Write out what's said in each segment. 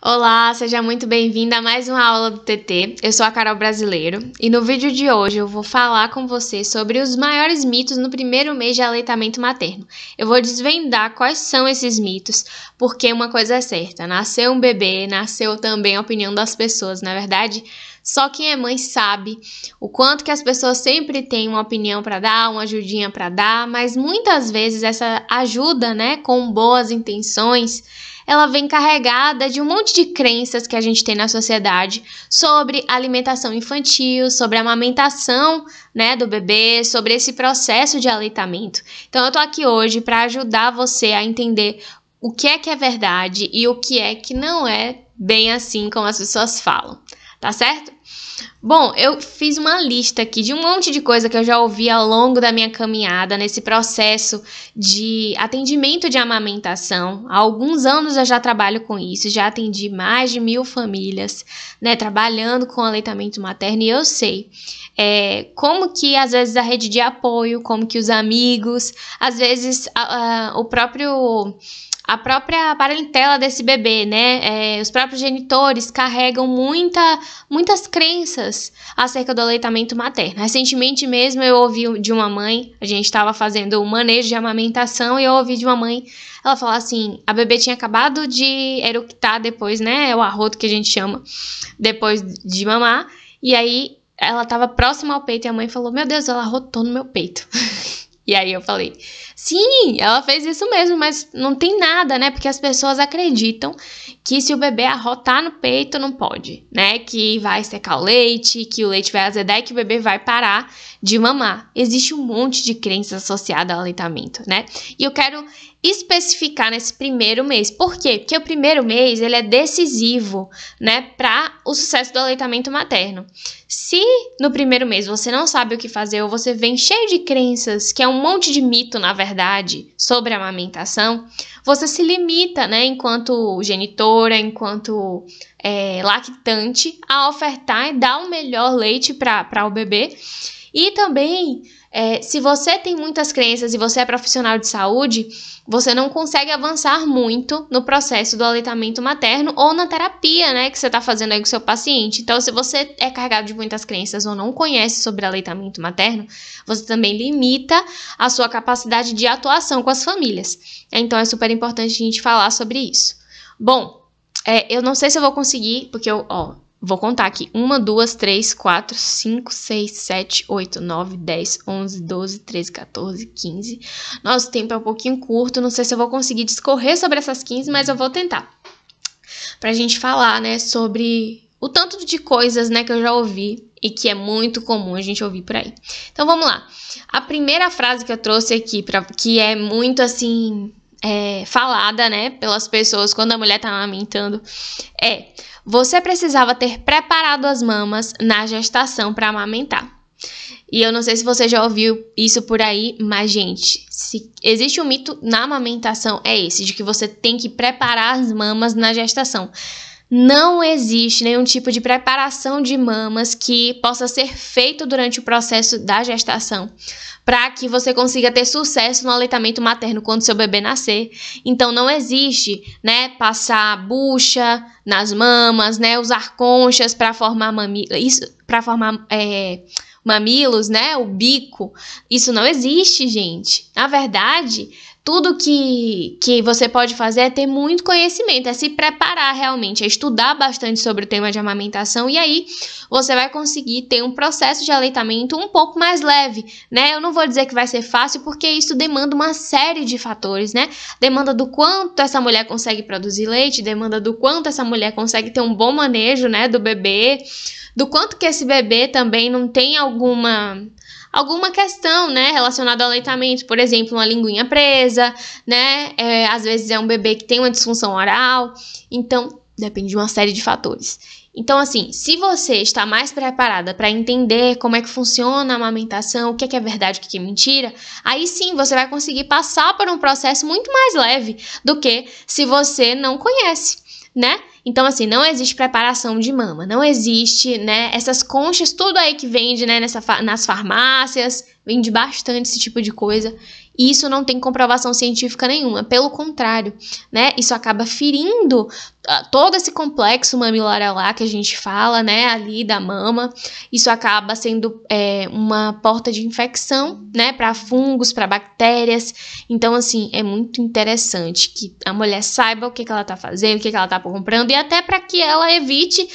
Olá, seja muito bem-vinda a mais uma aula do TT. Eu sou a Carol Brasileiro e no vídeo de hoje eu vou falar com você sobre os maiores mitos no primeiro mês de aleitamento materno. Eu vou desvendar quais são esses mitos, porque uma coisa é certa, nasceu um bebê, nasceu também a opinião das pessoas, na verdade. Só quem é mãe sabe o quanto que as pessoas sempre têm uma opinião para dar, uma ajudinha para dar, mas muitas vezes essa ajuda, com boas intenções, ela vem carregada de um monte de crenças que a gente tem na sociedade sobre alimentação infantil, sobre a amamentação, do bebê, sobre esse processo de aleitamento. Então eu tô aqui hoje para ajudar você a entender o que é verdade e o que é que não é bem assim como as pessoas falam, tá certo? Bom, eu fiz uma lista aqui de um monte de coisa que eu já ouvi ao longo da minha caminhada nesse processo de atendimento de amamentação. Há alguns anos eu já trabalho com isso, já atendi mais de 1000 famílias, trabalhando com aleitamento materno, e eu sei como que às vezes a rede de apoio, como que os amigos, às vezes a própria parentela desse bebê, os próprios genitores carregam muitas crenças acerca do aleitamento materno. Recentemente mesmo eu ouvi de uma mãe, a gente estava fazendo um manejo de amamentação e eu ouvi de uma mãe, ela falar assim, a bebê tinha acabado de eructar depois, é o arroto que a gente chama, depois de mamar, e aí ela estava próxima ao peito e a mãe falou, meu Deus, ela arrotou no meu peito. E aí eu falei, sim, ela fez isso mesmo, mas não tem nada, porque as pessoas acreditam que se o bebê arrotar no peito não pode, que vai secar o leite, que o leite vai azedar e que o bebê vai parar de mamar. Existe um monte de crenças associadas ao aleitamento, E eu quero especificar nesse primeiro mês. Por quê? Porque o primeiro mês, ele é decisivo, para o sucesso do aleitamento materno. Se no primeiro mês você não sabe o que fazer ou você vem cheio de crenças, que é um monte de mito, na verdade, sobre a amamentação, você se limita, enquanto genitora, enquanto lactante, a ofertar e dar o melhor leite para o bebê. E também, se você tem muitas crenças e você é profissional de saúde, você não consegue avançar muito no processo do aleitamento materno ou na terapia, que você está fazendo aí com o seu paciente. Então, se você é carregado de muitas crenças ou não conhece sobre aleitamento materno, você também limita a sua capacidade de atuação com as famílias. Então, é super importante a gente falar sobre isso. Bom, eu não sei se eu vou conseguir, porque vou contar aqui. 1, 2, 3, 4, 5, 6, 7, 8, 9, 10, 11, 12, 13, 14, 15. Nosso tempo é um pouquinho curto, não sei se eu vou conseguir discorrer sobre essas 15, mas eu vou tentar. Pra gente falar, sobre o tanto de coisas, que eu já ouvi e que é muito comum a gente ouvir por aí. Então, vamos lá. A primeira frase que eu trouxe aqui, que é muito, assim, falada, pelas pessoas quando a mulher tá amamentando, você precisava ter preparado as mamas na gestação para amamentar. E eu não sei se você já ouviu isso por aí, mas, gente, se existe um mito na amamentação, é esse, de que você tem que preparar as mamas na gestação. Não existe nenhum tipo de preparação de mamas que possa ser feito durante o processo da gestação para que você consiga ter sucesso no aleitamento materno quando seu bebê nascer. Então, não existe, passar bucha nas mamas, usar conchas para formar mamilos, o bico. Isso não existe, gente. Na verdade, tudo que você pode fazer é ter muito conhecimento, é se preparar realmente, é estudar bastante sobre o tema de amamentação e aí você vai conseguir ter um processo de aleitamento um pouco mais leve, Eu não vou dizer que vai ser fácil porque isso demanda uma série de fatores, Demanda do quanto essa mulher consegue produzir leite, demanda do quanto essa mulher consegue ter um bom manejo, do bebê, do quanto que esse bebê também não tem alguma questão, relacionada ao aleitamento, por exemplo, uma linguinha presa, às vezes é um bebê que tem uma disfunção oral, então depende de uma série de fatores. Então, assim, se você está mais preparada para entender como é que funciona a amamentação, o que é verdade, o que é mentira, aí sim você vai conseguir passar por um processo muito mais leve do que se você não conhece, Então, assim, não existe preparação de mama, não existe, essas conchas, tudo aí que vende, nas farmácias, vende bastante esse tipo de coisa. E isso não tem comprovação científica nenhuma, pelo contrário, né? Isso acaba ferindo todo esse complexo mamilar que a gente fala, né, ali da mama. Isso acaba sendo uma porta de infecção, né, para fungos, para bactérias. Então, assim, é muito interessante que a mulher saiba o que ela tá fazendo, o que ela tá comprando, e até para que ela evite,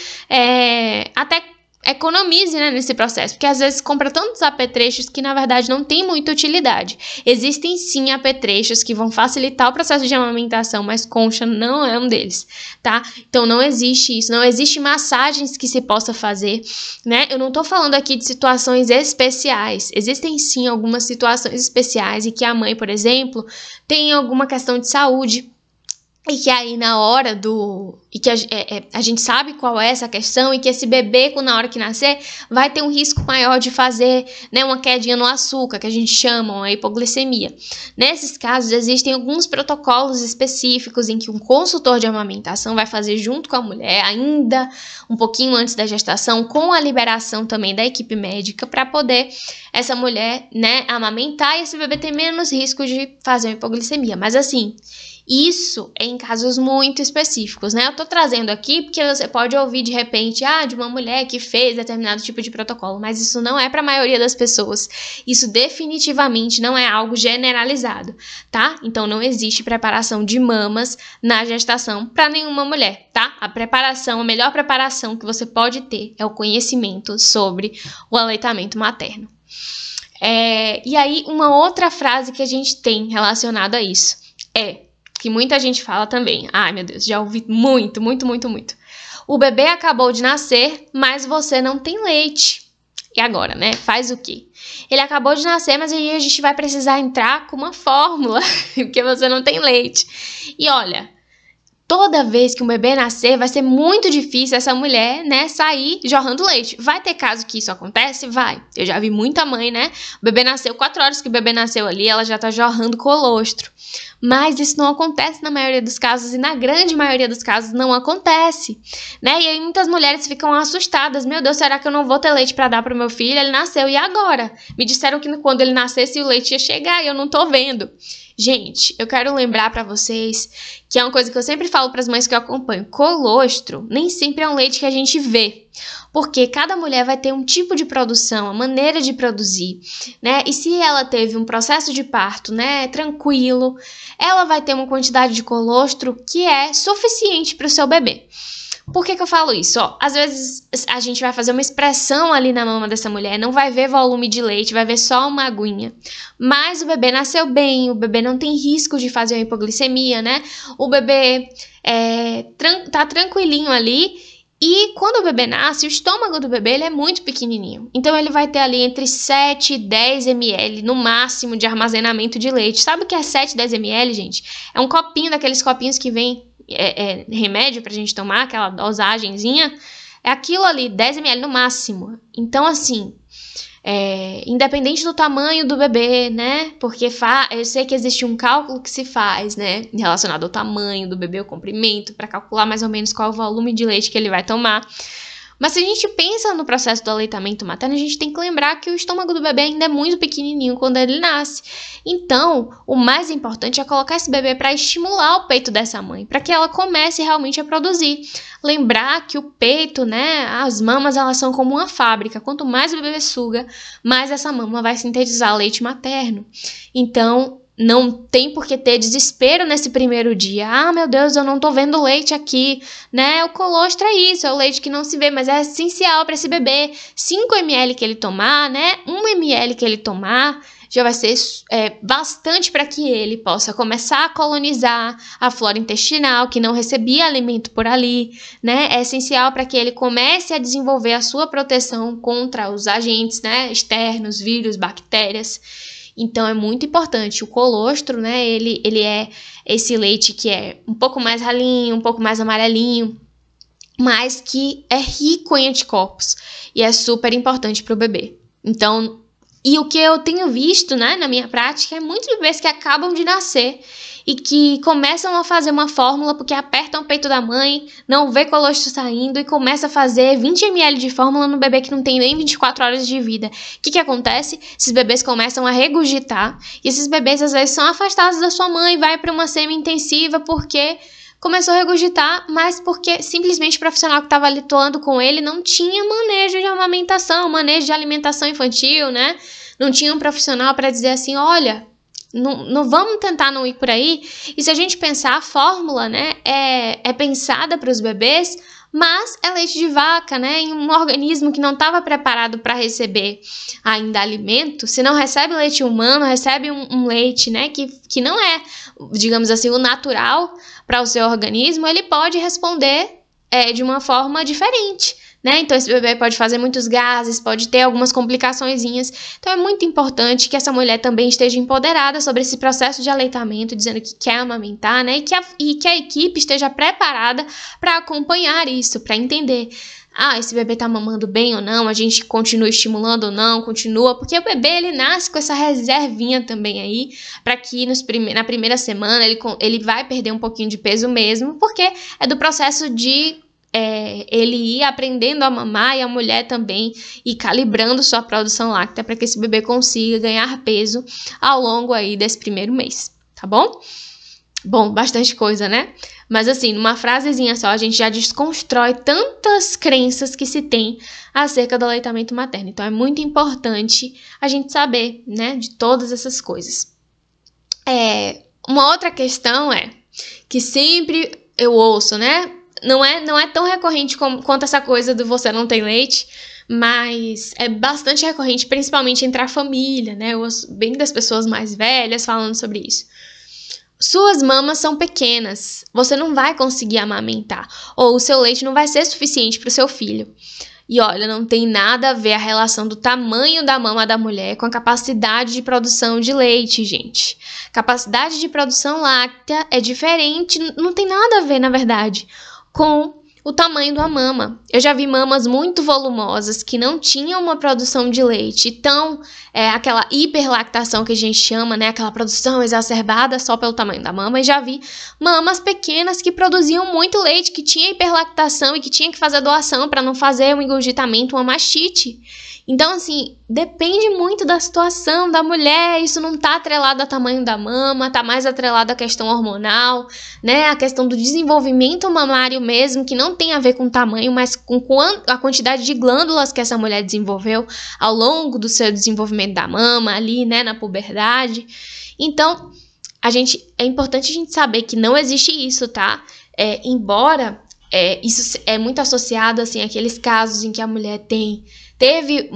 até economize, né, nesse processo, porque às vezes compra tantos apetrechos que na verdade não tem muita utilidade. Existem sim apetrechos que vão facilitar o processo de amamentação, mas concha não é um deles, tá? Então não existe isso, não existe massagens que se possa fazer, né? Eu não tô falando aqui de situações especiais, existem sim algumas situações especiais e que a mãe, por exemplo, tem alguma questão de saúde, e que aí na hora e que a gente sabe qual é essa questão, e que esse bebê, na hora que nascer, vai ter um risco maior de fazer, né, uma quedinha no açúcar, que a gente chama uma hipoglicemia. Nesses casos, existem alguns protocolos específicos em que um consultor de amamentação vai fazer junto com a mulher, ainda um pouquinho antes da gestação, com a liberação também da equipe médica, para poder essa mulher, né, amamentar e esse bebê ter menos risco de fazer uma hipoglicemia. Mas assim, isso é em casos muito específicos, né? Eu tô trazendo aqui porque você pode ouvir de repente, de uma mulher que fez determinado tipo de protocolo, mas isso não é para a maioria das pessoas. Isso definitivamente não é algo generalizado, tá? Então não existe preparação de mamas na gestação para nenhuma mulher, tá? A melhor preparação que você pode ter é o conhecimento sobre o aleitamento materno. E aí, uma outra frase que a gente tem relacionada a isso que muita gente fala também. Ai, meu Deus, já ouvi muito. O bebê acabou de nascer, mas você não tem leite. E agora, né? Faz o quê? Ele acabou de nascer, mas aí a gente vai precisar entrar com uma fórmula, porque você não tem leite. E olha, toda vez que um bebê nascer, vai ser muito difícil essa mulher, né, sair jorrando leite. Vai ter caso que isso acontece? Vai. Eu já vi muita mãe, né? O bebê nasceu, 4 horas que o bebê nasceu ali, ela já tá jorrando colostro. Mas isso não acontece na maioria dos casos, e na grande maioria dos casos não acontece, né? E aí muitas mulheres ficam assustadas. Meu Deus, será que eu não vou ter leite para dar pro meu filho? Ele nasceu, e agora? Me disseram que quando ele nascesse o leite ia chegar e eu não tô vendo. Gente, eu quero lembrar para vocês que é uma coisa que eu sempre falo para as mães que eu acompanho. Colostro nem sempre é um leite que a gente vê, porque cada mulher vai ter um tipo de produção, a maneira de produzir, né? E se ela teve um processo de parto, né, tranquilo, ela vai ter uma quantidade de colostro que é suficiente para o seu bebê. Por que eu falo isso? Às vezes a gente vai fazer uma expressão ali na mama dessa mulher, não vai ver volume de leite, vai ver só uma aguinha. Mas o bebê nasceu bem, o bebê não tem risco de fazer uma hipoglicemia, né? O bebê tá tranquilinho ali. E quando o bebê nasce, o estômago do bebê ele é muito pequenininho. Então ele vai ter ali entre 7 e 10 ml no máximo de armazenamento de leite. Sabe o que é 7 e 10 ml, gente? É um copinho daqueles copinhos que vem remédio pra gente tomar, aquela dosagenzinha. É aquilo ali, 10 ml no máximo. Então, assim, independente do tamanho do bebê, né? Porque eu sei que existe um cálculo que se faz, né? Relacionado ao tamanho do bebê, o comprimento, para calcular mais ou menos qual é o volume de leite que ele vai tomar. Mas se a gente pensa no processo do aleitamento materno, a gente tem que lembrar que o estômago do bebê ainda é muito pequenininho quando ele nasce. Então, o mais importante é colocar esse bebê para estimular o peito dessa mãe, para que ela comece realmente a produzir. Lembrar que o peito, né, as mamas, elas são como uma fábrica. Quanto mais o bebê suga, mais essa mama vai sintetizar leite materno. Então, não tem por que ter desespero nesse primeiro dia. Meu Deus, eu não tô vendo leite aqui, né? O colostro é isso, é o leite que não se vê, mas é essencial para esse bebê. 5 ml que ele tomar, né? 1 ml que ele tomar, já vai ser bastante para que ele possa começar a colonizar a flora intestinal, que não recebia alimento por ali, né? É essencial para que ele comece a desenvolver a sua proteção contra os agentes, né, externos, vírus, bactérias. Então, é muito importante. O colostro, né, ele é esse leite que é um pouco mais ralinho, um pouco mais amarelinho, mas que é rico em anticorpos e é super importante para o bebê. Então, e o que eu tenho visto, né, na minha prática, é muitos bebês que acabam de nascer e que começam a fazer uma fórmula porque apertam o peito da mãe, não vê colostro saindo e começa a fazer 20 ml de fórmula no bebê que não tem nem 24 horas de vida. O que acontece? Esses bebês começam a regurgitar e esses bebês às vezes são afastados da sua mãe, vai para uma semi-intensiva porque começou a regurgitar, mas porque simplesmente o profissional que estava atuando com ele não tinha manejo de amamentação, manejo de alimentação infantil, né? Não tinha um profissional para dizer assim, olha, não vamos tentar não ir por aí. E se a gente pensar, a fórmula, né, é pensada para os bebês, mas é leite de vaca, né, em um organismo que não estava preparado para receber ainda alimento. Se não recebe leite humano, recebe um leite, né, que não é, digamos assim, o natural para o seu organismo, ele pode responder de uma forma diferente, né? Então esse bebê pode fazer muitos gases, pode ter algumas complicaçõezinhas. Então é muito importante que essa mulher também esteja empoderada sobre esse processo de aleitamento, dizendo que quer amamentar, né? E que a equipe esteja preparada para acompanhar isso, para entender. Esse bebê tá mamando bem ou não, a gente continua estimulando ou não, continua, porque o bebê, ele nasce com essa reservinha também aí, para que na primeira semana ele vai perder um pouquinho de peso mesmo, porque é do processo de ele ir aprendendo a mamar e a mulher também ir calibrando sua produção láctea para que esse bebê consiga ganhar peso ao longo aí desse primeiro mês, tá bom? Bom, bastante coisa, né? Mas assim, numa frasezinha só, a gente já desconstrói tantas crenças que se tem acerca do aleitamento materno. Então, é muito importante a gente saber, né, de todas essas coisas. Uma outra questão que sempre eu ouço, né? Não é tão recorrente quanto essa coisa do você não tem leite, mas é bastante recorrente, principalmente entre a família, né? Eu ouço bem das pessoas mais velhas falando sobre isso. Suas mamas são pequenas, você não vai conseguir amamentar, ou o seu leite não vai ser suficiente para o seu filho. E olha, não tem nada a ver a relação do tamanho da mama da mulher com a capacidade de produção de leite, gente. Capacidade de produção láctea é diferente, não tem nada a ver, na verdade, com o tamanho da mama. Eu já vi mamas muito volumosas que não tinham uma produção de leite, então aquela hiperlactação que a gente chama, né, aquela produção exacerbada só pelo tamanho da mama, e já vi mamas pequenas que produziam muito leite, que tinha hiperlactação e que tinha que fazer doação para não fazer um engurgitamento, uma mastite. Então, assim, depende muito da situação da mulher, isso não tá atrelado ao tamanho da mama, tá mais atrelado à questão hormonal, né, a questão do desenvolvimento mamário mesmo, que não tem a ver com o tamanho, mas com a quantidade de glândulas que essa mulher desenvolveu ao longo do seu desenvolvimento da mama, ali, né, na puberdade. Então, é importante a gente saber que não existe isso, tá? Embora isso é muito associado, assim, àqueles casos em que a mulher teve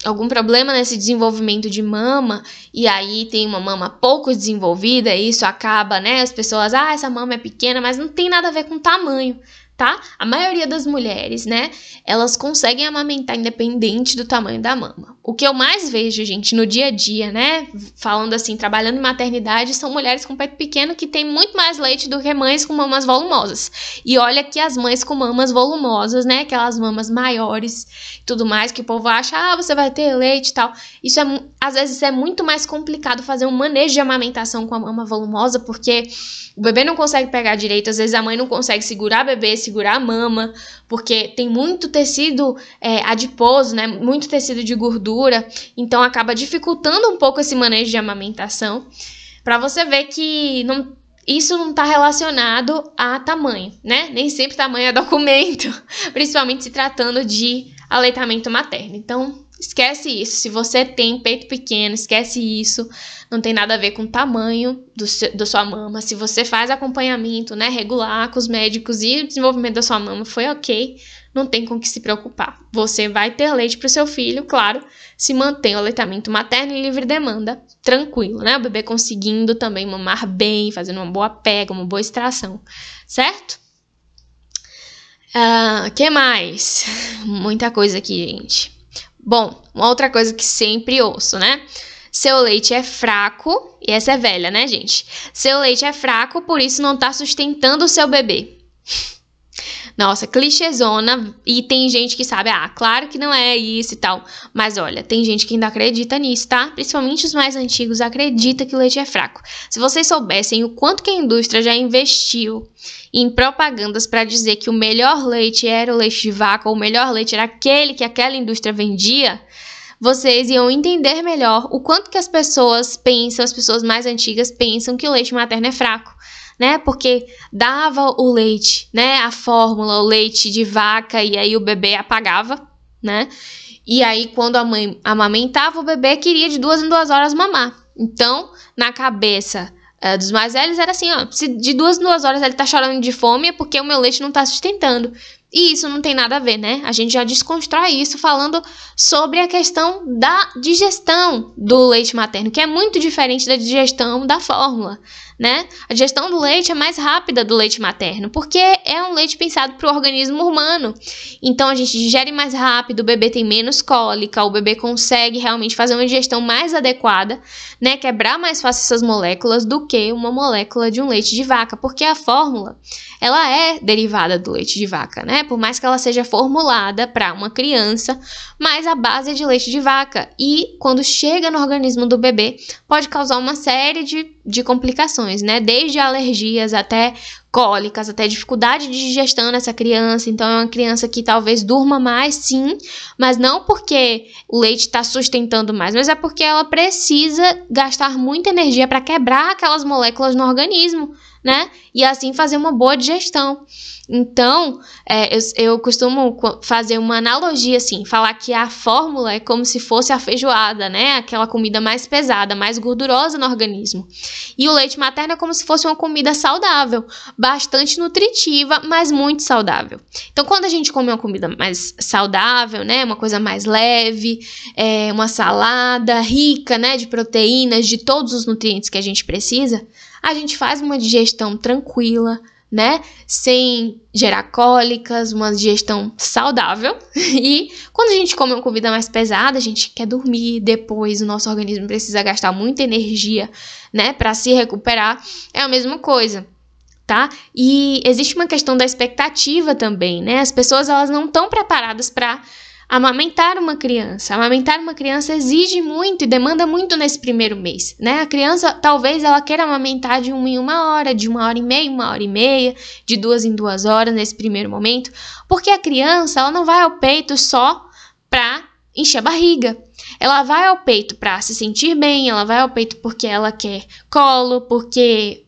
algum problema nesse desenvolvimento de mama, e aí tem uma mama pouco desenvolvida, e isso acaba, né, as pessoas, essa mama é pequena, mas não tem nada a ver com tamanho, tá? A maioria das mulheres, né, elas conseguem amamentar independente do tamanho da mama. O que eu mais vejo, gente, no dia a dia, né, falando assim, trabalhando em maternidade, são mulheres com peito pequeno que têm muito mais leite do que mães com mamas volumosas. E olha que as mães com mamas volumosas, né, aquelas mamas maiores e tudo mais, que o povo acha, você vai ter leite e tal. Isso às vezes é muito mais complicado fazer um manejo de amamentação com a mama volumosa, porque o bebê não consegue pegar direito, às vezes a mãe não consegue segurar o bebê, segurar a mama, porque tem muito tecido adiposo, né, muito tecido de gordura, então acaba dificultando um pouco esse manejo de amamentação, para você ver que isso não está relacionado a tamanho, né? Nem sempre tamanho é documento, principalmente se tratando de aleitamento materno. Então, esquece isso. Se você tem peito pequeno, esquece isso. Não tem nada a ver com o tamanho da sua mama. Se você faz acompanhamento, né, regular com os médicos e o desenvolvimento da sua mama foi ok, não tem com o que se preocupar. Você vai ter leite para o seu filho, claro, se mantém o aleitamento materno em livre demanda, tranquilo, né? O bebê conseguindo também mamar bem, fazendo uma boa pega, uma boa extração, certo? Que mais? Muita coisa aqui, gente. Bom, uma outra coisa que sempre ouço, né? Seu leite é fraco, e essa é velha, né, gente? Seu leite é fraco, por isso não tá sustentando o seu bebê. Nossa, clichêzona, e tem gente que sabe, claro que não é isso e tal. Mas olha, tem gente que ainda acredita nisso, tá? Principalmente os mais antigos acreditam que o leite é fraco. Se vocês soubessem o quanto que a indústria já investiu em propagandas para dizer que o melhor leite era o leite de vaca, ou o melhor leite era aquele que aquela indústria vendia, vocês iam entender melhor o quanto que as pessoas pensam, as pessoas mais antigas pensam que o leite materno é fraco, né? Porque dava o leite, né? A fórmula, o leite de vaca, e aí o bebê apagava, né? E aí quando a mãe amamentava, o bebê queria de 2 em 2 horas mamar. Então, na cabeça dos mais velhos era assim, se de 2 em 2 horas ele tá chorando de fome é porque o meu leite não tá sustentando. E isso não tem nada a ver, né? A gente já desconstrói isso falando sobre a questão da digestão do leite materno, que é muito diferente da digestão da fórmula, né? A digestão do leite é mais rápida do leite materno, porque é um leite pensado para o organismo humano. Então, a gente digere mais rápido, o bebê tem menos cólica, o bebê consegue realmente fazer uma digestão mais adequada, né? Quebrar mais fácil essas moléculas do que uma molécula de um leite de vaca, porque a fórmula, ela é derivada do leite de vaca, né? Por mais que ela seja formulada para uma criança, mas a base é de leite de vaca. E quando chega no organismo do bebê, pode causar uma série de complicações, né? Desde alergias até cólicas, até dificuldade de digestão nessa criança. Então, é uma criança que talvez durma mais, sim, mas não porque o leite está sustentando mais, mas é porque ela precisa gastar muita energia para quebrar aquelas moléculas no organismo, né? E assim fazer uma boa digestão. Então, eu costumo fazer uma analogia assim, falar que a fórmula é como se fosse a feijoada, né? Aquela comida mais pesada, mais gordurosa no organismo. E o leite materno é como se fosse uma comida saudável, bastante nutritiva, mas muito saudável. Então, quando a gente come uma comida mais saudável, né? Uma coisa mais leve, uma salada rica, né? De proteínas, de todos os nutrientes que a gente precisa, a gente faz uma digestão tranquila, né? Sem gerar cólicas, uma digestão saudável. E quando a gente come uma comida mais pesada, a gente quer dormir, depois o nosso organismo precisa gastar muita energia, né? Para se recuperar. É a mesma coisa, tá? E existe uma questão da expectativa também, né? As pessoas, elas não estão preparadas para amamentar uma criança. Amamentar uma criança exige muito e demanda muito nesse primeiro mês, né? A criança, talvez ela queira amamentar de 1 em 1 hora, de 1 hora e meia, de 2 em 2 horas nesse primeiro momento, porque a criança, ela não vai ao peito só para encher a barriga. Ela vai ao peito para se sentir bem, ela vai ao peito porque ela quer colo, porque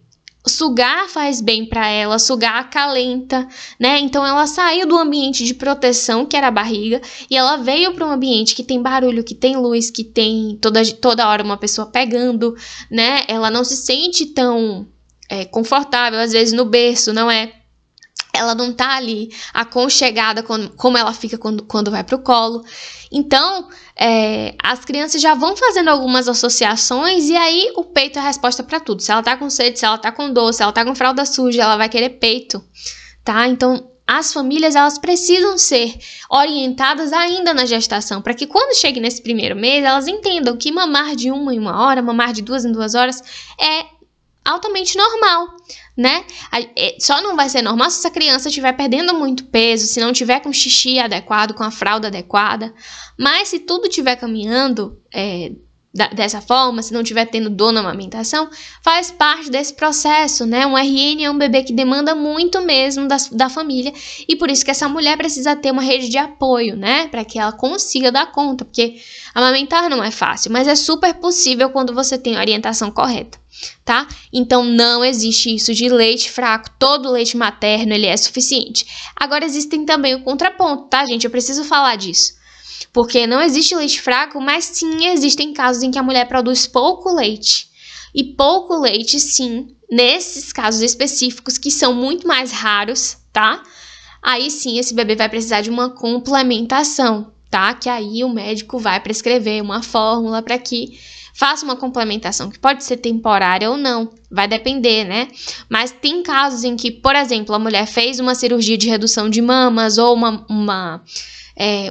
sugar faz bem para ela, sugar acalenta, né? Então ela saiu do ambiente de proteção, que era a barriga, e ela veio para um ambiente que tem barulho, que tem luz, que tem toda hora uma pessoa pegando, né? Ela não se sente tão confortável, às vezes no berço, não é? Ela não tá ali aconchegada como ela fica quando vai pro colo. Então, as crianças já vão fazendo algumas associações e aí o peito é a resposta para tudo. Se ela tá com sede, se ela tá com dor, se ela tá com fralda suja, ela vai querer peito, tá? Então, as famílias, elas precisam ser orientadas ainda na gestação, para que quando chegue nesse primeiro mês, elas entendam que mamar de 1 em 1 hora, mamar de 2 em 2 horas é altamente normal, né? Só não vai ser normal se essa criança estiver perdendo muito peso, se não tiver com xixi adequado, com a fralda adequada. Mas se tudo estiver caminhando dessa forma, se não estiver tendo dor na amamentação, faz parte desse processo, né? Um RN é um bebê que demanda muito mesmo da família, e por isso que essa mulher precisa ter uma rede de apoio, né? Para que ela consiga dar conta, porque amamentar não é fácil, mas é super possível quando você tem a orientação correta, tá? Então não existe isso de leite fraco, todo leite materno ele é suficiente. Agora existem também o contraponto, tá, gente? Eu preciso falar disso. Porque não existe leite fraco, mas sim existem casos em que a mulher produz pouco leite. E pouco leite, sim, nesses casos específicos, que são muito mais raros, tá? Aí sim, esse bebê vai precisar de uma complementação, tá? Que aí o médico vai prescrever uma fórmula para que faça uma complementação, que pode ser temporária ou não, vai depender, né? Mas tem casos em que, por exemplo, a mulher fez uma cirurgia de redução de mamas ou uma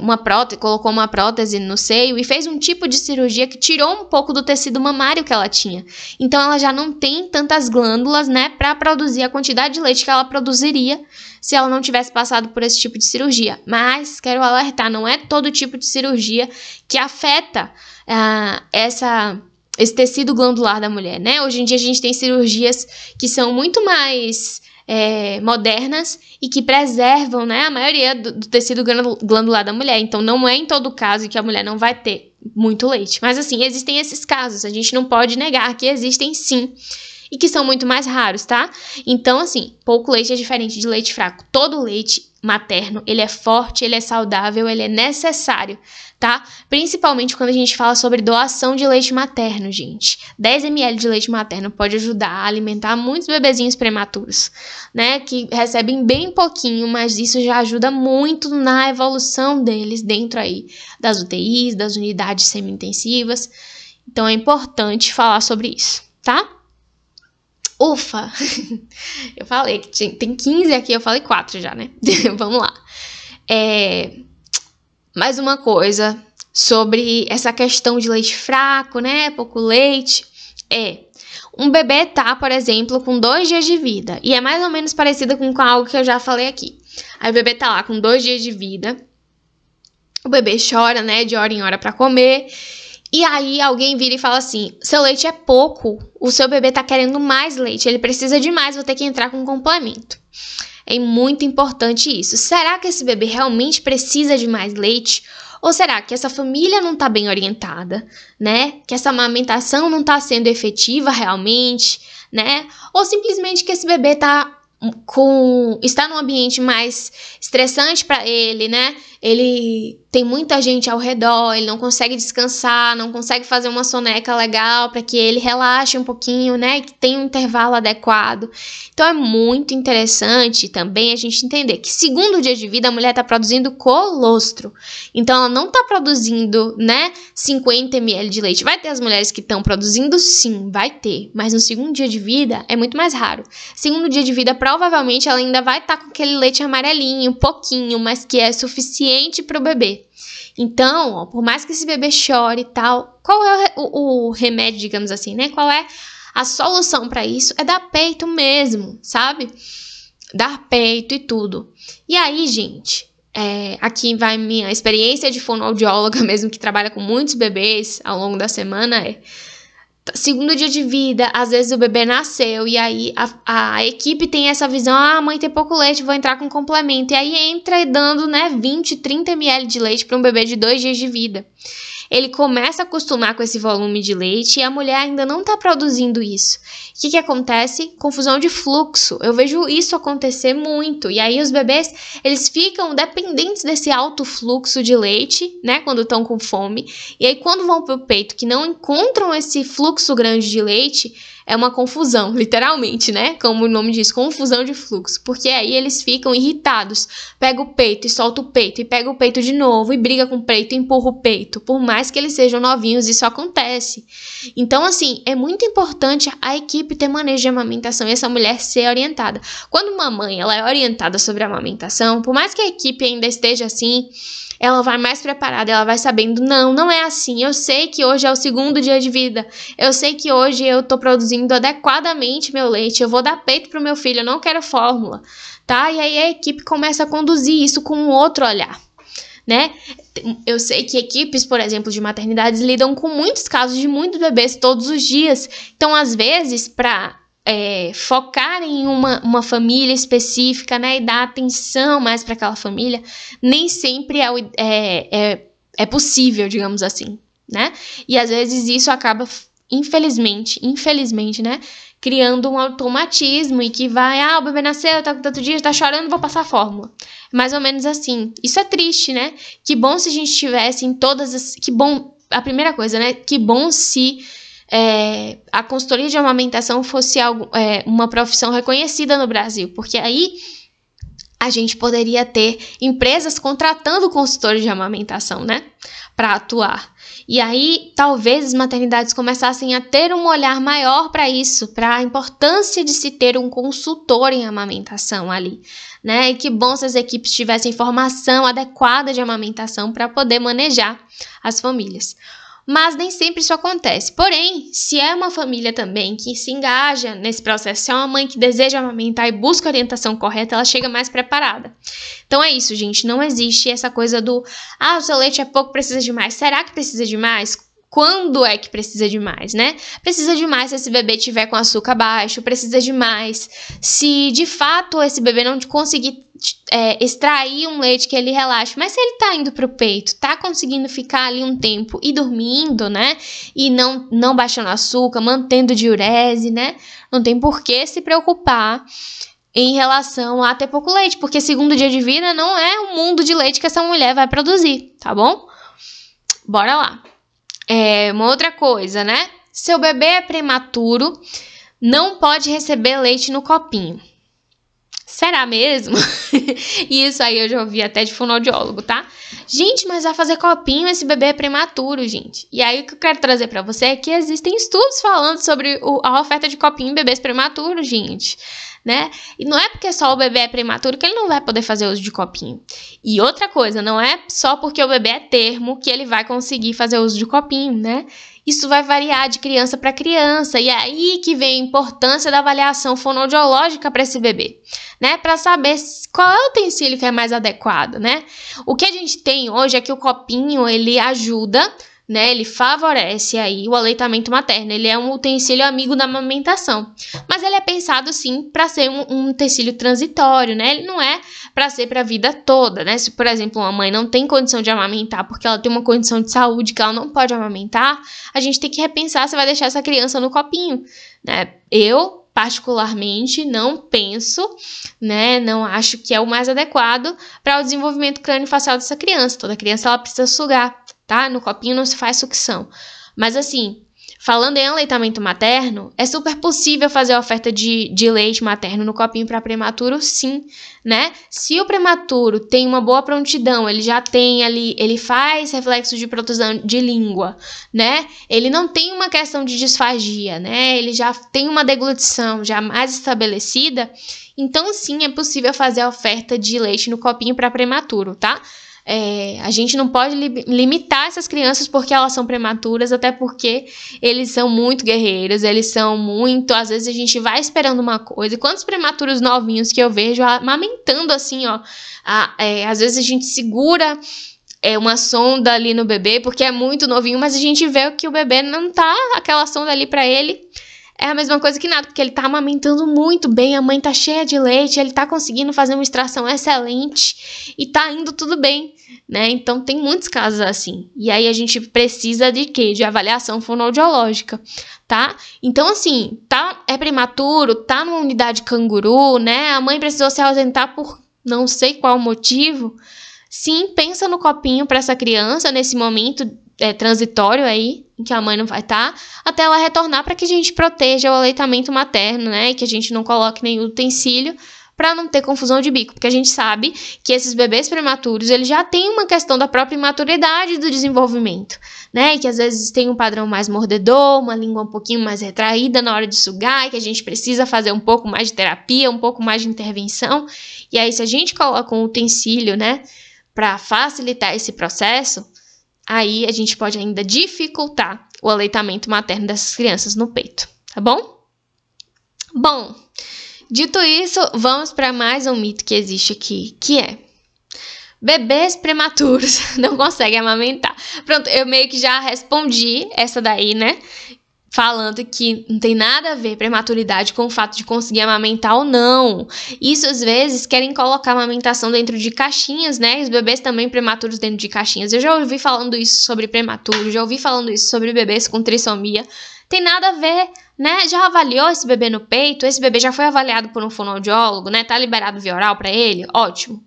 uma prótese, colocou uma prótese no seio e fez um tipo de cirurgia que tirou um pouco do tecido mamário que ela tinha. Então ela já não tem tantas glândulas, né, para produzir a quantidade de leite que ela produziria se ela não tivesse passado por esse tipo de cirurgia. Mas quero alertar, não é todo tipo de cirurgia que afeta esse tecido glandular da mulher, né? Hoje em dia a gente tem cirurgias que são muito mais modernas e que preservam, né, a maioria do tecido glandular da mulher. Então não é em todo caso que a mulher não vai ter muito leite. Mas assim, existem esses casos, a gente não pode negar que existem sim. E que são muito mais raros, tá? Então, assim, pouco leite é diferente de leite fraco. Todo leite materno, ele é forte, ele é saudável, ele é necessário, tá? Principalmente quando a gente fala sobre doação de leite materno, gente. 10 ml de leite materno pode ajudar a alimentar muitos bebezinhos prematuros, né? Que recebem bem pouquinho, mas isso já ajuda muito na evolução deles dentro aí das UTIs, das unidades semi-intensivas. Então, é importante falar sobre isso, tá? Ufa! Eu falei que tem 15 aqui, eu falei 4 já, né? Vamos lá. Mais uma coisa sobre essa questão de leite fraco, né? Pouco leite. Um bebê tá, por exemplo, com 2 dias de vida. E é mais ou menos parecido com algo que eu já falei aqui. Aí o bebê tá lá com 2 dias de vida. O bebê chora, né? De hora em hora pra comer. E aí alguém vira e fala assim, seu leite é pouco, o seu bebê tá querendo mais leite, ele precisa de mais, vou ter que entrar com um complemento. É muito importante isso. Será que esse bebê realmente precisa de mais leite? Ou será que essa família não tá bem orientada, né? Que essa amamentação não tá sendo efetiva realmente, né? Ou simplesmente que esse bebê está num ambiente mais estressante para ele, né? Ele tem muita gente ao redor, ele não consegue descansar, não consegue fazer uma soneca legal para que ele relaxe um pouquinho, né? Que tenha um intervalo adequado. Então é muito interessante também a gente entender que segundo dia de vida a mulher está produzindo colostro. Então ela não está produzindo, né, 50 ml de leite. Vai ter as mulheres que estão produzindo, sim, vai ter. Mas no segundo dia de vida é muito mais raro. Segundo dia de vida provavelmente ela ainda vai estar com aquele leite amarelinho, pouquinho, mas que é suficiente para o bebê. Então, ó, por mais que esse bebê chore e tal, qual é o remédio, digamos assim, né? Qual é a solução para isso? É dar peito mesmo, sabe? Dar peito e tudo. E aí, gente, aqui vai minha experiência de fonoaudióloga mesmo, que trabalha com muitos bebês ao longo da semana, segundo dia de vida, às vezes o bebê nasceu e aí a equipe tem essa visão, a mãe tem pouco leite, vou entrar com complemento. E aí entra dando, né, 20, 30 ml de leite para um bebê de 2 dias de vida. Ele começa a acostumar com esse volume de leite e a mulher ainda não está produzindo isso. O que acontece? Confusão de fluxo. Eu vejo isso acontecer muito. E aí os bebês, eles ficam dependentes desse alto fluxo de leite, né, quando estão com fome. E aí quando vão para o peito, que não encontram esse fluxo grande de leite, é uma confusão, literalmente, né? Como o nome diz, confusão de fluxo. Porque aí eles ficam irritados. Pega o peito e solta o peito. E pega o peito de novo e briga com o peito e empurra o peito. Por mais que eles sejam novinhos, isso acontece. Então, assim, é muito importante a equipe ter manejo de amamentação e essa mulher ser orientada. Quando uma mãe ela é orientada sobre a amamentação, por mais que a equipe ainda esteja assim, ela vai mais preparada, ela vai sabendo, não é assim, eu sei que hoje é o segundo dia de vida, eu sei que hoje eu tô produzindo adequadamente meu leite, eu vou dar peito pro meu filho, eu não quero fórmula, tá? E aí a equipe começa a conduzir isso com um outro olhar, né? Eu sei que equipes, por exemplo, de maternidades lidam com muitos casos de muitos bebês todos os dias, então às vezes para focar em uma família específica, né, e dar atenção mais para aquela família, nem sempre é possível, digamos assim, né? E às vezes isso acaba, infelizmente, né, criando um automatismo e que vai, o bebê nasceu, tá com tanto dia, tá chorando, vou passar a fórmula. Mais ou menos assim. Isso é triste, né? Que bom se a gente tivesse em todas as... Que bom, a primeira coisa, né? Que bom se a consultoria de amamentação fosse uma profissão reconhecida no Brasil, porque aí a gente poderia ter empresas contratando consultores de amamentação, né? Para atuar. E aí, talvez as maternidades começassem a ter um olhar maior para isso, para a importância de se ter um consultor em amamentação ali, né? E que bom se as equipes tivessem formação adequada de amamentação para poder manejar as famílias. Mas nem sempre isso acontece. Porém, se é uma família também que se engaja nesse processo, se é uma mãe que deseja amamentar e busca a orientação correta, ela chega mais preparada. Então é isso, gente. Não existe essa coisa do o seu leite é pouco, precisa de mais. Será que precisa de mais? Quando é que precisa de mais, né? Precisa de mais se esse bebê tiver com açúcar baixo, precisa de mais se de fato esse bebê não conseguir extrair um leite que ele relaxe. Mas se ele tá indo pro peito, tá conseguindo ficar ali um tempo e dormindo, né? E não baixando açúcar, mantendo diurese, né? Não tem por que se preocupar em relação a ter pouco leite, porque segundo dia de vida não é um mundo de leite que essa mulher vai produzir, tá bom? Bora lá. Uma outra coisa, né? Seu bebê é prematuro, não pode receber leite no copinho. Será mesmo? Isso aí eu já ouvi até de fonoaudiólogo, tá? Gente, mas vai fazer copinho, esse bebê é prematuro, gente. E aí o que eu quero trazer pra você é que existem estudos falando sobre a oferta de copinho em bebês prematuros, gente, né? E não é porque só o bebê é prematuro que ele não vai poder fazer uso de copinho. E outra coisa, não é só porque o bebê é termo que ele vai conseguir fazer uso de copinho, né? Isso vai variar de criança para criança, e é aí que vem a importância da avaliação fonoaudiológica para esse bebê, né? Para saber qual é o utensílio que é mais adequado, né? O que a gente tem hoje é que o copinho, ele ajuda, né? Ele favorece aí o aleitamento materno, ele é um utensílio amigo da amamentação, mas ele é pensado sim para ser um utensílio transitório, né? Ele não é para ser para a vida toda, né? Se, por exemplo, uma mãe não tem condição de amamentar porque ela tem uma condição de saúde que ela não pode amamentar, a gente tem que repensar se vai deixar essa criança no copinho, né? Eu, particularmente, não penso, né? Não acho que é o mais adequado para o desenvolvimento crâniofacial dessa criança. Toda criança ela precisa sugar, tá? No copinho não se faz sucção. Mas assim, falando em aleitamento materno, é super possível fazer a oferta de leite materno no copinho para prematuro, sim, né? Se o prematuro tem uma boa prontidão, ele já tem ali, ele faz reflexo de protusão de língua, né? Ele não tem uma questão de disfagia, né? Ele já tem uma deglutição já mais estabelecida, então sim, é possível fazer a oferta de leite no copinho para prematuro, tá? A gente não pode limitar essas crianças porque elas são prematuras, até porque eles são muito guerreiros, eles são muito, às vezes a gente vai esperando uma coisa, e quantos prematuros novinhos que eu vejo amamentando assim, ó, às vezes a gente segura uma sonda ali no bebê, porque é muito novinho, mas a gente vê que o bebê não tá, aquela sonda ali pra ele é a mesma coisa que nada, porque ele tá amamentando muito bem, a mãe tá cheia de leite, ele tá conseguindo fazer uma extração excelente e tá indo tudo bem, né? Então tem muitos casos assim. E aí a gente precisa de quê? De avaliação fonoaudiológica, tá? Então assim, é prematuro, tá numa unidade canguru, né? A mãe precisou se ausentar por não sei qual motivo. Sim, pensa no copinho para essa criança nesse momento transitório aí, em que a mãe não vai estar, até ela retornar, para que a gente proteja o aleitamento materno, né? E que a gente não coloque nenhum utensílio para não ter confusão de bico, porque a gente sabe que esses bebês prematuros, eles já têm uma questão da própria imaturidade do desenvolvimento, né? E que às vezes tem um padrão mais mordedor, uma língua um pouquinho mais retraída na hora de sugar, e que a gente precisa fazer um pouco mais de terapia, um pouco mais de intervenção. E aí, se a gente coloca um utensílio, né, para facilitar esse processo, aí a gente pode ainda dificultar o aleitamento materno dessas crianças no peito, tá bom? Bom, dito isso, vamos para mais um mito que existe aqui, que é: bebês prematuros não conseguem amamentar. Pronto, eu meio que já respondi essa daí, né? Falando que não tem nada a ver prematuridade com o fato de conseguir amamentar ou não. Isso, às vezes, querem colocar a amamentação dentro de caixinhas, né? Os bebês também prematuros dentro de caixinhas. Eu já ouvi falando isso sobre prematuro, já ouvi falando isso sobre bebês com trissomia. Tem nada a ver, né? Já avaliou esse bebê no peito? Esse bebê já foi avaliado por um fonoaudiólogo, né? Tá liberado via oral pra ele? Ótimo.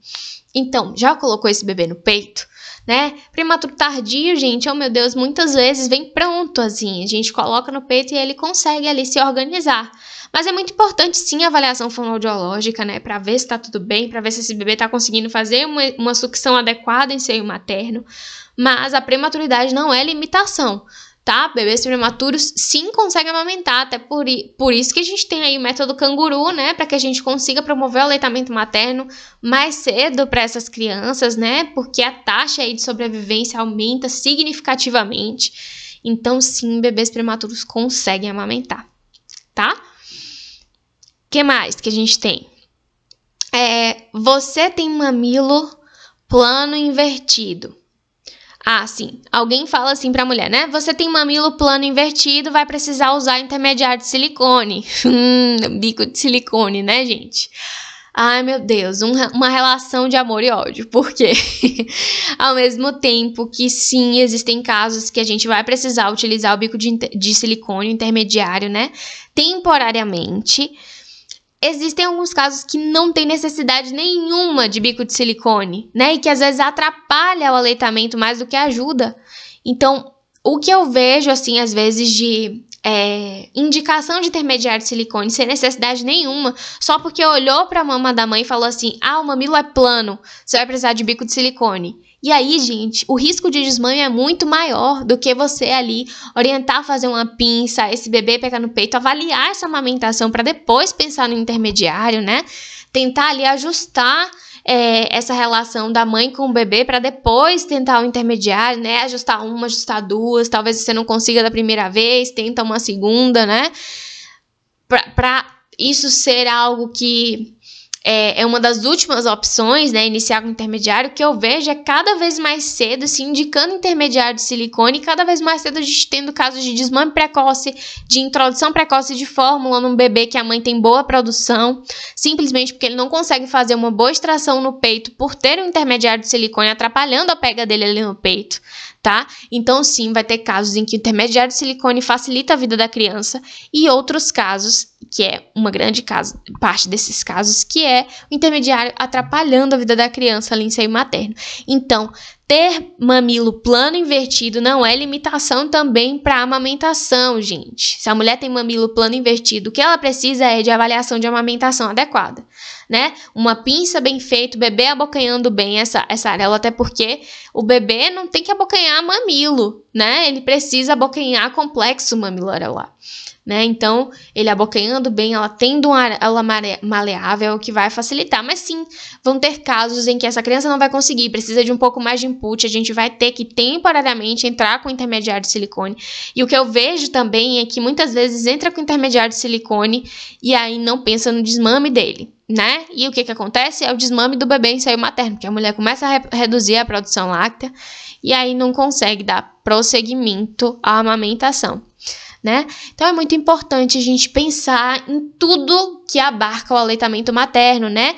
Então, já colocou esse bebê no peito, né? Prematuro tardio, gente, oh meu Deus, muitas vezes vem pronto, assim. A gente coloca no peito e ele consegue ali se organizar. Mas é muito importante, sim, a avaliação fonoaudiológica, né? Pra ver se tá tudo bem, pra ver se esse bebê tá conseguindo fazer uma sucção adequada em seio materno. Mas a prematuridade não é limitação, tá? Bebês prematuros sim conseguem amamentar, até por isso que a gente tem aí o método canguru, né? Para que a gente consiga promover o aleitamento materno mais cedo para essas crianças, né? Porque a taxa aí de sobrevivência aumenta significativamente. Então, sim, bebês prematuros conseguem amamentar, tá? O que mais que a gente tem? Você tem mamilo plano invertido. Ah, sim. Alguém fala assim pra mulher, né? Você tem mamilo plano invertido, vai precisar usar intermediário de silicone. Bico de silicone, né, gente? Ai, meu Deus, uma relação de amor e ódio. Por quê? Ao mesmo tempo que, sim, existem casos que a gente vai precisar utilizar o bico de silicone intermediário, né? Temporariamente. Existem alguns casos que não tem necessidade nenhuma de bico de silicone, né? E que às vezes atrapalha o aleitamento mais do que ajuda. Então, o que eu vejo, assim, às vezes de indicação de intermediário de silicone sem necessidade nenhuma, só porque olhou para a mama da mãe e falou assim, o mamilo é plano, você vai precisar de bico de silicone. E aí, gente, o risco de desmame é muito maior do que você ali orientar a fazer uma pinça, esse bebê pegar no peito, avaliar essa amamentação para depois pensar no intermediário, né? Tentar ali ajustar essa relação da mãe com o bebê para depois tentar o intermediário, né? Ajustar uma, ajustar duas, talvez você não consiga da primeira vez, tenta uma segunda, né? Para isso ser algo que é uma das últimas opções, né, iniciar com intermediário, que eu vejo cada vez mais cedo se indicando intermediário de silicone, e cada vez mais cedo a gente tendo casos de desmame precoce, de introdução precoce de fórmula num bebê que a mãe tem boa produção, simplesmente porque ele não consegue fazer uma boa extração no peito por ter um intermediário de silicone atrapalhando a pega dele ali no peito, tá? Então, sim, vai ter casos em que o intermediário de silicone facilita a vida da criança e outros casos, que é uma grande parte desses casos, que é o intermediário atrapalhando a vida da criança ali em seio materno. Então, ter mamilo plano invertido não é limitação também para amamentação, gente. Se a mulher tem mamilo plano invertido, o que ela precisa é de avaliação de amamentação adequada, né? Uma pinça bem feita, o bebê abocanhando bem essa areola, até porque o bebê não tem que abocanhar mamilo, né? Ele precisa abocanhar complexo mamilo areolar. Né? Então, ele abocanhando bem, ela tendo uma areola maleável, o que vai facilitar. Mas sim, vão ter casos em que essa criança não vai conseguir, precisa de um pouco mais de input, a gente vai ter que temporariamente entrar com intermediário de silicone. E o que eu vejo também é que muitas vezes entra com intermediário de silicone e aí não pensa no desmame dele, né? E o que acontece? É o desmame do bebê em seio materno, porque a mulher começa a reduzir a produção láctea e aí não consegue dar prosseguimento à amamentação. Né? Então é muito importante a gente pensar em tudo que abarca o aleitamento materno, né?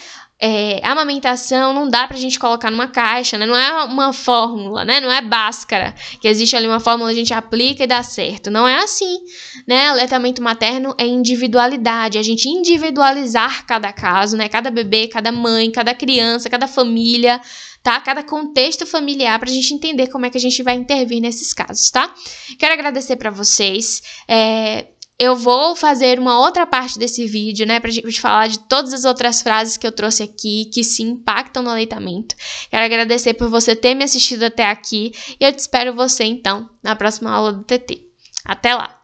A amamentação não dá pra gente colocar numa caixa, né? Não é uma fórmula, né? Não é Bhaskara, que existe ali uma fórmula, a gente aplica e dá certo. Não é assim, né? Aleitamento materno é individualidade, a gente individualizar cada caso, né? Cada bebê, cada mãe, cada criança, cada família, tá? Cada contexto familiar pra gente entender como é que a gente vai intervir nesses casos, tá? Quero agradecer pra vocês. Eu vou fazer uma outra parte desse vídeo, né, pra gente falar de todas as outras frases que eu trouxe aqui, que se impactam no aleitamento. Quero agradecer por você ter me assistido até aqui e eu te espero você, então, na próxima aula do TT. Até lá!